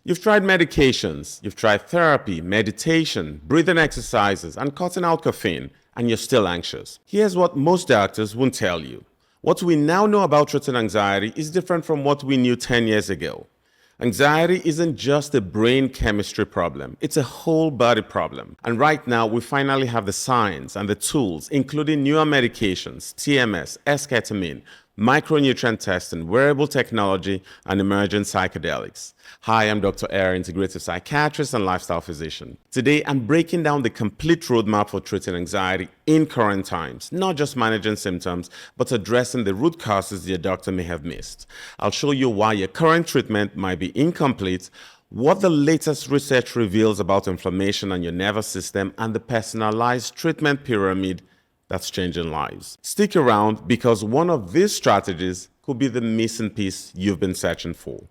You've tried medications, you've tried therapy, meditation, breathing exercises, and cutting out caffeine, and you're still anxious. Here's what most doctors won't tell you. What we now know about treating anxiety is different from what we knew 10 years ago. Anxiety isn't just a brain chemistry problem, it's a whole body problem. And right now, we finally have the science and the tools, including newer medications, TMS, esketamine, micronutrient testing, wearable technology, and emerging psychedelics. Hi, I'm Dr. Air, integrative psychiatrist and lifestyle physician. Today, I'm breaking down the complete roadmap for treating anxiety in current times, not just managing symptoms, but addressing the root causes your doctor may have missed. I'll show you why your current treatment might be incomplete, what the latest research reveals about inflammation and your nervous system, and the personalized treatment pyramid that's changing lives. Stick around because one of these strategies could be the missing piece you've been searching for.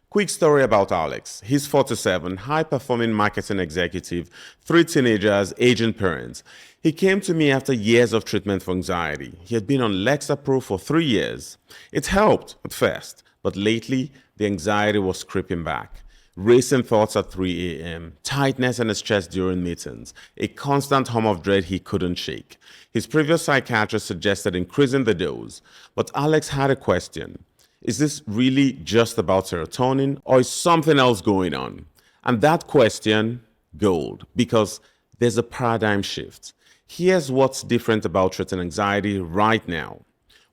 Quick story about Alex. He's 47, high-performing marketing executive, 3 teenagers, aging parents. He came to me after years of treatment for anxiety. He had been on Lexapro for 3 years. It helped at first, but lately the anxiety was creeping back. Racing thoughts at 3 a.m., tightness in his chest during meetings, a constant hum of dread he couldn't shake. His previous psychiatrist suggested increasing the dose, but Alex had a question. Is this really just about serotonin, or is something else going on? And that question, gold, because there's a paradigm shift. Here's what's different about treating anxiety right now.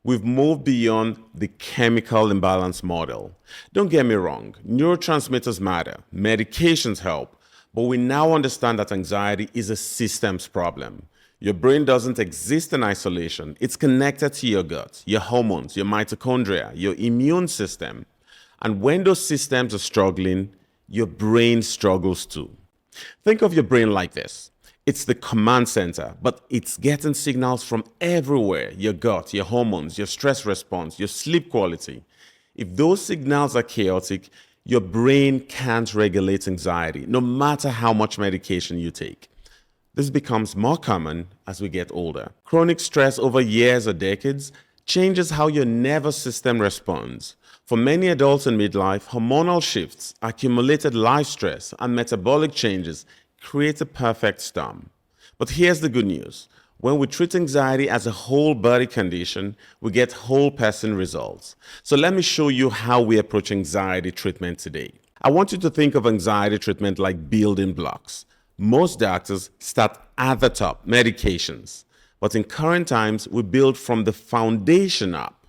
We've moved beyond the chemical imbalance model. Don't get me wrong, neurotransmitters matter, medications help, but we now understand that anxiety is a systems problem. Your brain doesn't exist in isolation. It's connected to your gut, your hormones, your mitochondria, your immune system. And when those systems are struggling, your brain struggles too. Think of your brain like this. It's the command center, but it's getting signals from everywhere: your gut, your hormones, your stress response, your sleep quality. If those signals are chaotic, your brain can't regulate anxiety, no matter how much medication you take. This becomes more common as we get older. Chronic stress over years or decades changes how your nervous system responds. For many adults in midlife, hormonal shifts, accumulated life stress, and metabolic changes create a perfect storm. But here's the good news. When we treat anxiety as a whole body condition, we get whole person results. So let me show you how we approach anxiety treatment today. I want you to think of anxiety treatment like building blocks. Most doctors start at the top, medications. But in current times, we build from the foundation up.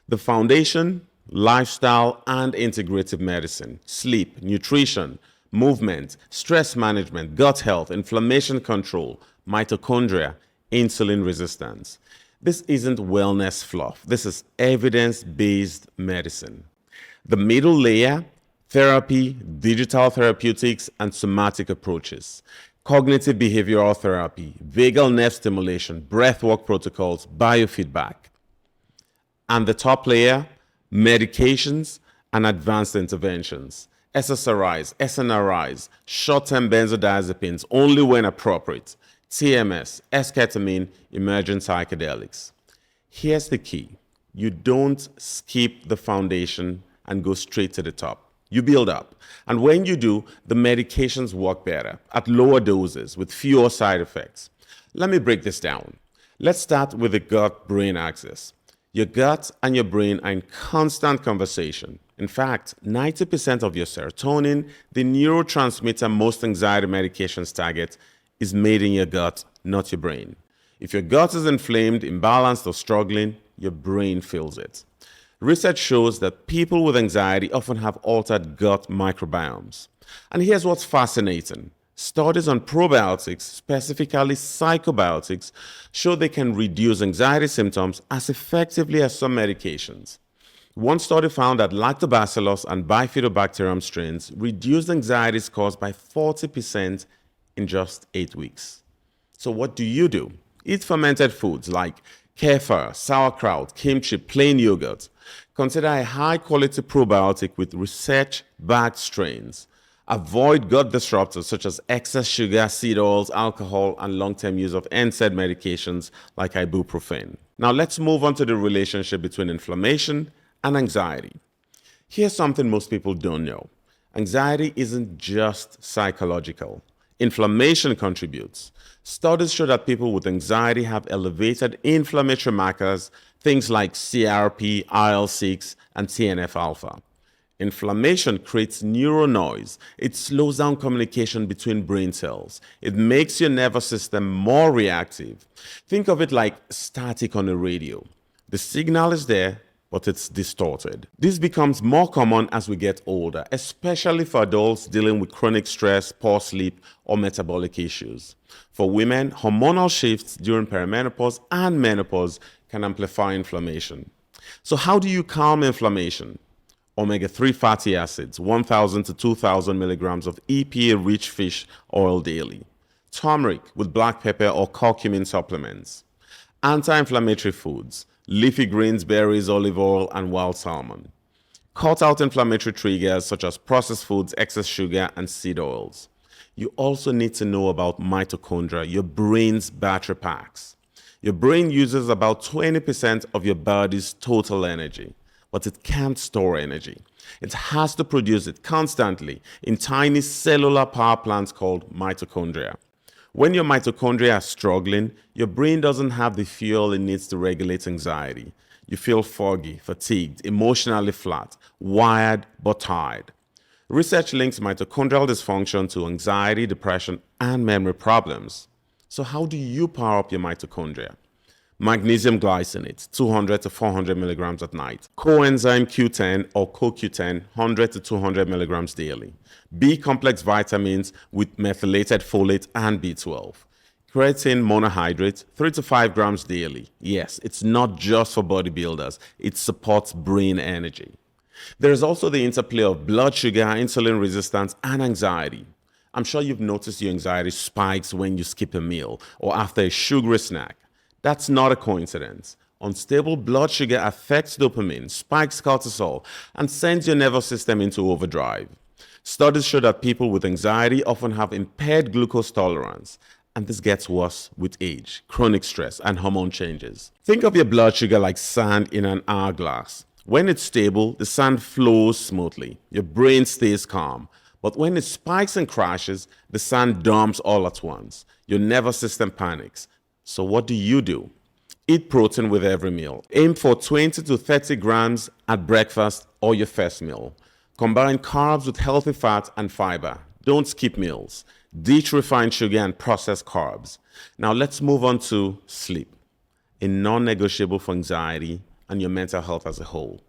The foundation: lifestyle and integrative medicine, sleep, nutrition, movement, stress management, gut health, inflammation control, mitochondria, insulin resistance. This isn't wellness fluff. This is evidence-based medicine. The middle layer: therapy, digital therapeutics, and somatic approaches. Cognitive behavioral therapy, vagal nerve stimulation, breathwork protocols, biofeedback. And the top layer: medications and advanced interventions. SSRIs, SNRIs, short-term benzodiazepines only when appropriate, TMS, esketamine, emerging psychedelics. Here's the key. You don't skip the foundation and go straight to the top. You build up. And when you do, the medications work better, at lower doses, with fewer side effects. Let me break this down. Let's start with the gut-brain axis. Your gut and your brain are in constant conversation. In fact, 90% of your serotonin, the neurotransmitter most anxiety medications target, is made in your gut, not your brain. If your gut is inflamed, imbalanced, or struggling, your brain feels it. Research shows that people with anxiety often have altered gut microbiomes. And here's what's fascinating. Studies on probiotics, specifically psychobiotics, show they can reduce anxiety symptoms as effectively as some medications. One study found that lactobacillus and bifidobacterium strains reduced anxiety scores by 40% in just 8 weeks. So what do? Eat fermented foods like kefir, sauerkraut, kimchi, plain yogurt. Consider a high-quality probiotic with research-backed strains. Avoid gut disruptors such as excess sugar, seed oils, alcohol, and long-term use of NSAID medications like ibuprofen. Now let's move on to the relationship between inflammation and anxiety. Here's something most people don't know. Anxiety isn't just psychological. Inflammation contributes. Studies show that people with anxiety have elevated inflammatory markers, things like CRP, IL-6, and TNF alpha. Inflammation creates neural noise. It slows down communication between brain cells. It makes your nervous system more reactive. Think of it like static on a radio. The signal is there, but it's distorted. This becomes more common as we get older, especially for adults dealing with chronic stress, poor sleep, or metabolic issues. For women, hormonal shifts during perimenopause and menopause can amplify inflammation. So how do you calm inflammation? Omega-3 fatty acids, 1,000 to 2,000 milligrams of EPA-rich fish oil daily. Turmeric with black pepper or curcumin supplements. Anti-inflammatory foods, leafy greens, berries, olive oil, and wild salmon. Cut out inflammatory triggers such as processed foods, excess sugar, and seed oils. You also need to know about mitochondria, your brain's battery packs. Your brain uses about 20% of your body's total energy, but it can't store energy. It has to produce it constantly in tiny cellular power plants called mitochondria. When your mitochondria are struggling, your brain doesn't have the fuel it needs to regulate anxiety. You feel foggy, fatigued, emotionally flat, wired but tired. Research links mitochondrial dysfunction to anxiety, depression, and memory problems. So how do you power up your mitochondria? Magnesium glycinate, 200 to 400 milligrams at night. Coenzyme Q10 or CoQ10, 100 to 200 milligrams daily. B-complex vitamins with methylated folate and B12. Creatine monohydrate, 3 to 5 grams daily. Yes, it's not just for bodybuilders. It supports brain energy. There is also the interplay of blood sugar, insulin resistance, and anxiety. I'm sure you've noticed your anxiety spikes when you skip a meal or after a sugary snack. That's not a coincidence. Unstable blood sugar affects dopamine, spikes cortisol, and sends your nervous system into overdrive. Studies show that people with anxiety often have impaired glucose tolerance, and this gets worse with age, chronic stress, and hormone changes. Think of your blood sugar like sand in an hourglass. When it's stable, the sand flows smoothly. Your brain stays calm. But when it spikes and crashes, the sand dumps all at once. Your nervous system panics. So what do? Eat protein with every meal. Aim for 20 to 30 grams at breakfast or your first meal. Combine carbs with healthy fat and fiber. Don't skip meals. Ditch refined sugar and processed carbs. Now let's move on to sleep, a non-negotiable for anxiety and your mental health as a whole.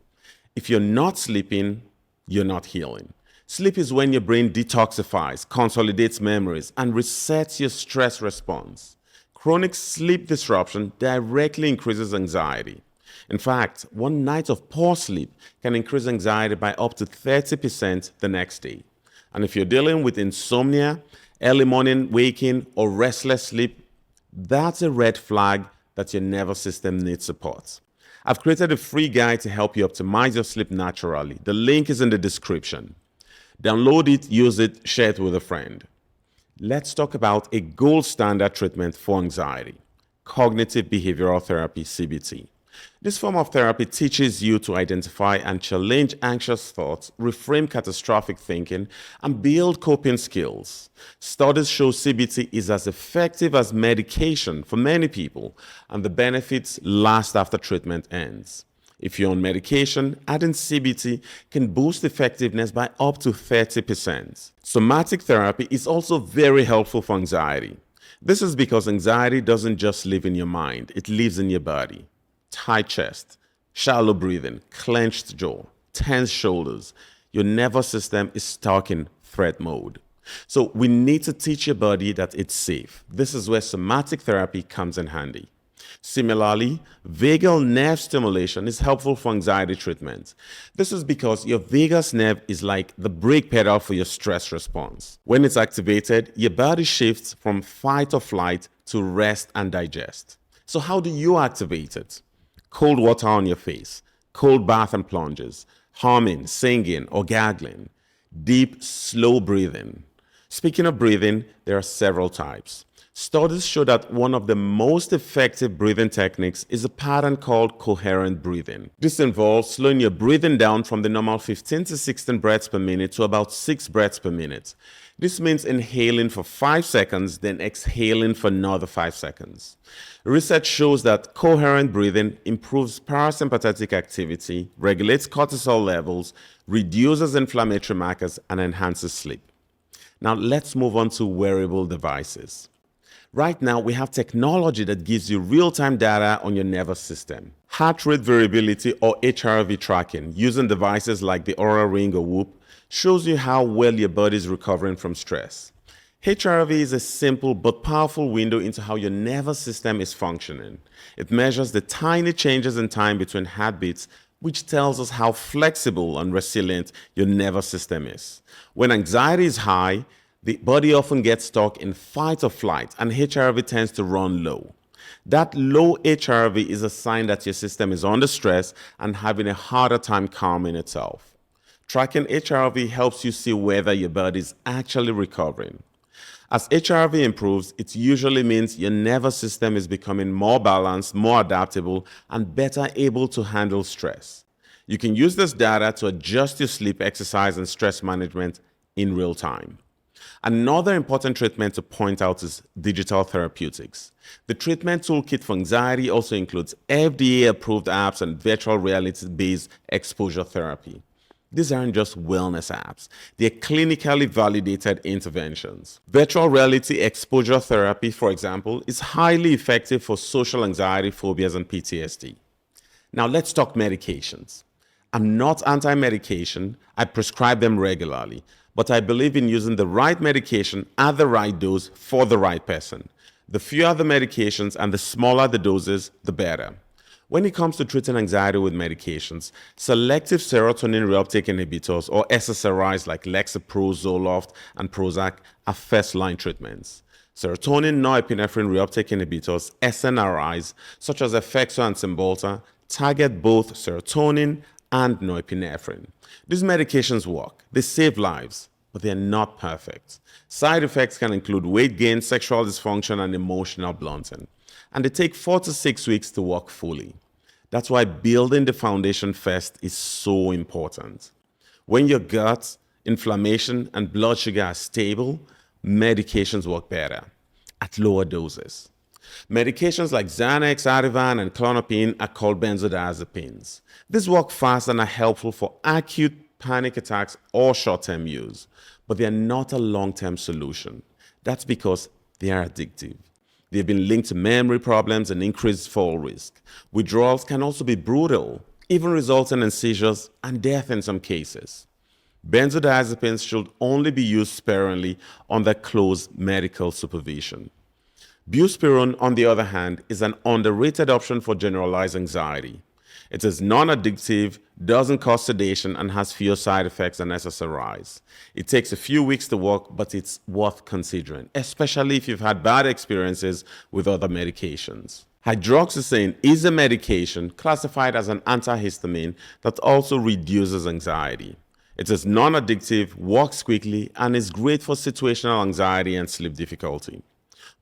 If you're not sleeping, you're not healing. Sleep is when your brain detoxifies, consolidates memories, and resets your stress response. Chronic sleep disruption directly increases anxiety. In fact, one night of poor sleep can increase anxiety by up to 30% the next day. And if you're dealing with insomnia, early morning waking, or restless sleep, that's a red flag that your nervous system needs support. I've created a free guide to help you optimize your sleep naturally. The link is in the description. Download it, use it, share it with a friend. Let's talk about a gold standard treatment for anxiety, cognitive behavioral therapy, CBT. This form of therapy teaches you to identify and challenge anxious thoughts, reframe catastrophic thinking, and build coping skills. Studies show CBT is as effective as medication for many people, and the benefits last after treatment ends. If you're on medication, adding CBT can boost effectiveness by up to 30%. Somatic therapy is also very helpful for anxiety. This is because anxiety doesn't just live in your mind, it lives in your body. Tight chest, shallow breathing, clenched jaw, tense shoulders. Your nervous system is stuck in threat mode. So we need to teach your body that it's safe. This is where somatic therapy comes in handy. Similarly, vagal nerve stimulation is helpful for anxiety treatment. This is because your vagus nerve is like the brake pedal for your stress response. When it's activated, your body shifts from fight or flight to rest and digest. So how do you activate it? Cold water on your face, cold bath and plunges, humming, singing, or gargling, deep, slow breathing. Speaking of breathing, there are several types. Studies show that one of the most effective breathing techniques is a pattern called coherent breathing. This involves slowing your breathing down from the normal 15 to 16 breaths per minute to about 6 breaths per minute. This means inhaling for 5 seconds, then exhaling for another 5 seconds. Research shows that coherent breathing improves parasympathetic activity, regulates cortisol levels, reduces inflammatory markers, and enhances sleep. Now let's move on to wearable devices. Right now, we have technology that gives you real-time data on your nervous system. Heart rate variability or HRV tracking using devices like the Oura Ring or Whoop shows you how well your body is recovering from stress. HRV is a simple but powerful window into how your nervous system is functioning. It measures the tiny changes in time between heartbeats, which tells us how flexible and resilient your nervous system is. When anxiety is high, the body often gets stuck in fight or flight, and HRV tends to run low. That low HRV is a sign that your system is under stress and having a harder time calming itself. Tracking HRV helps you see whether your body is actually recovering. As HRV improves, it usually means your nervous system is becoming more balanced, more adaptable, and better able to handle stress. You can use this data to adjust your sleep, exercise, and stress management in real time. Another important treatment to point out is digital therapeutics. The treatment toolkit for anxiety also includes FDA-approved apps and virtual reality-based exposure therapy. These aren't just wellness apps. They're clinically validated interventions. Virtual reality exposure therapy, for example, is highly effective for social anxiety, phobias, and PTSD. Now let's talk medications. I'm not anti-medication. I prescribe them regularly, but I believe in using the right medication at the right dose for the right person. The fewer the medications and the smaller the doses, the better. When it comes to treating anxiety with medications, selective serotonin reuptake inhibitors or SSRIs like Lexapro, Zoloft, and Prozac are first-line treatments. Serotonin norepinephrine reuptake inhibitors, SNRIs, such as Effexor and Cymbalta, target both serotonin and norepinephrine. These medications work. They save lives, but they are not perfect. Side effects can include weight gain, sexual dysfunction, and emotional blunting. And they take 4 to 6 weeks to work fully. That's why building the foundation first is so important. When your gut, inflammation, and blood sugar are stable, medications work better at lower doses. Medications like Xanax, Ativan, and Klonopin are called benzodiazepines. These work fast and are helpful for acute panic attacks or short-term use, but they are not a long-term solution. That's because they are addictive. They've been linked to memory problems and increased fall risk. Withdrawals can also be brutal, even resulting in seizures and death in some cases. Benzodiazepines should only be used sparingly under close medical supervision. Buspirone, on the other hand, is an underrated option for generalized anxiety. It is non-addictive, doesn't cause sedation, and has fewer side effects than SSRIs. It takes a few weeks to work, but it's worth considering, especially if you've had bad experiences with other medications. Hydroxyzine is a medication classified as an antihistamine that also reduces anxiety. It is non-addictive, works quickly, and is great for situational anxiety and sleep difficulty.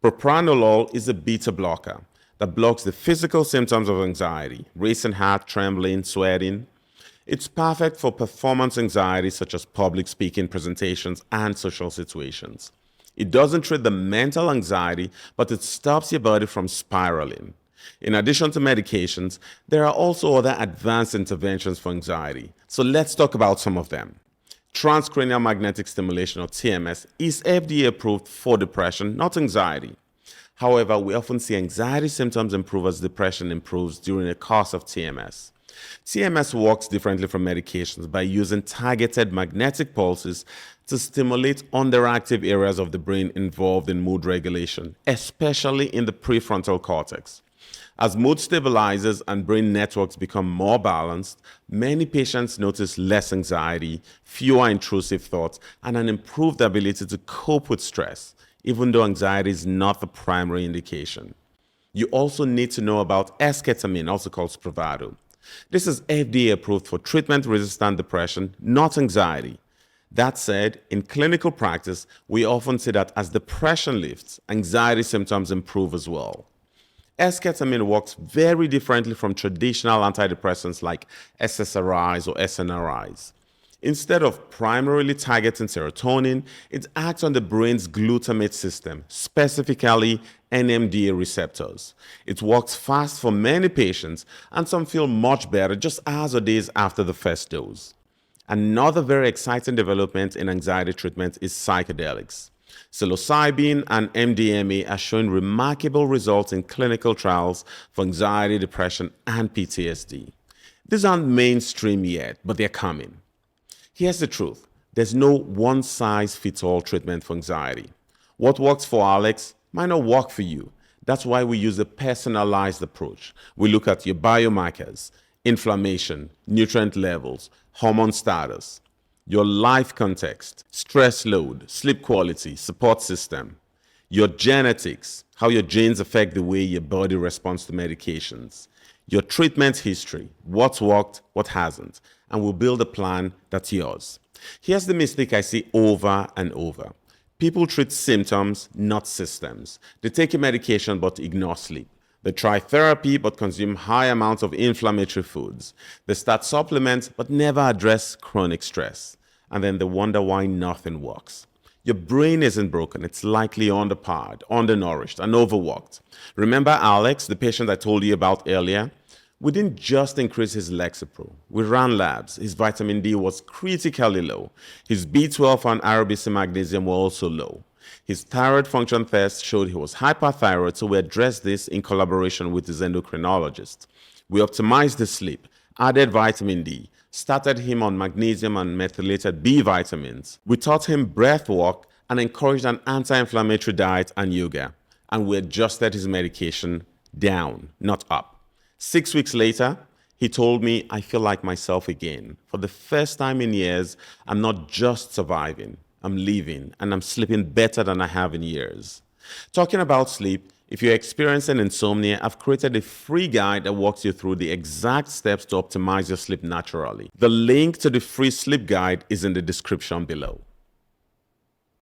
Propranolol is a beta blocker that blocks the physical symptoms of anxiety, racing heart, trembling, sweating. It's perfect for performance anxiety such as public speaking, presentations, and social situations. It doesn't treat the mental anxiety, but it stops your body from spiraling. In addition to medications, there are also other advanced interventions for anxiety. So let's talk about some of them. Transcranial magnetic stimulation, or TMS, is FDA approved for depression, not anxiety. However, we often see anxiety symptoms improve as depression improves during the course of TMS. TMS works differently from medications by using targeted magnetic pulses to stimulate underactive areas of the brain involved in mood regulation, especially in the prefrontal cortex. As mood stabilizes and brain networks become more balanced, many patients notice less anxiety, fewer intrusive thoughts, and an improved ability to cope with stress, even though anxiety is not the primary indication. You also need to know about esketamine, also called Spravato. This is FDA approved for treatment-resistant depression, not anxiety. That said, in clinical practice, we often see that as depression lifts, anxiety symptoms improve as well. Esketamine works very differently from traditional antidepressants like SSRIs or SNRIs. Instead of primarily targeting serotonin, it acts on the brain's glutamate system, specifically NMDA receptors. It works fast for many patients, and some feel much better just hours or days after the first dose. Another very exciting development in anxiety treatment is psychedelics. Psilocybin and MDMA are showing remarkable results in clinical trials for anxiety, depression, and PTSD. These aren't mainstream yet, but they're coming. Here's the truth. There's no one-size-fits-all treatment for anxiety. What works for Alex might not work for you. That's why we use a personalized approach. We look at your biomarkers, inflammation, nutrient levels, hormone status, your life context, stress load, sleep quality, support system, your genetics, how your genes affect the way your body responds to medications, your treatment history, what's worked, what hasn't, and we'll build a plan that's yours. Here's the mistake I see over and over. People treat symptoms, not systems. They take a medication but ignore sleep. They try therapy but consume high amounts of inflammatory foods. They start supplements but never address chronic stress. And then they wonder why nothing works. Your brain isn't broken. It's likely underpowered, undernourished, and overworked. Remember Alex, the patient I told you about earlier? We didn't just increase his Lexapro. We ran labs. His vitamin D was critically low. His B12 and RBC magnesium were also low. His thyroid function test showed he was hyperthyroid, so we addressed this in collaboration with his endocrinologist. We optimized his sleep, added vitamin D, started him on magnesium and methylated B vitamins. We taught him breathwork and encouraged an anti-inflammatory diet and yoga. And we adjusted his medication down, not up. 6 weeks later, he told me, I feel like myself again. For the first time in years, I'm not just surviving, I'm living, and I'm sleeping better than I have in years. Talking about sleep, if you're experiencing insomnia, I've created a free guide that walks you through the exact steps to optimize your sleep naturally. The link to the free sleep guide is in the description below.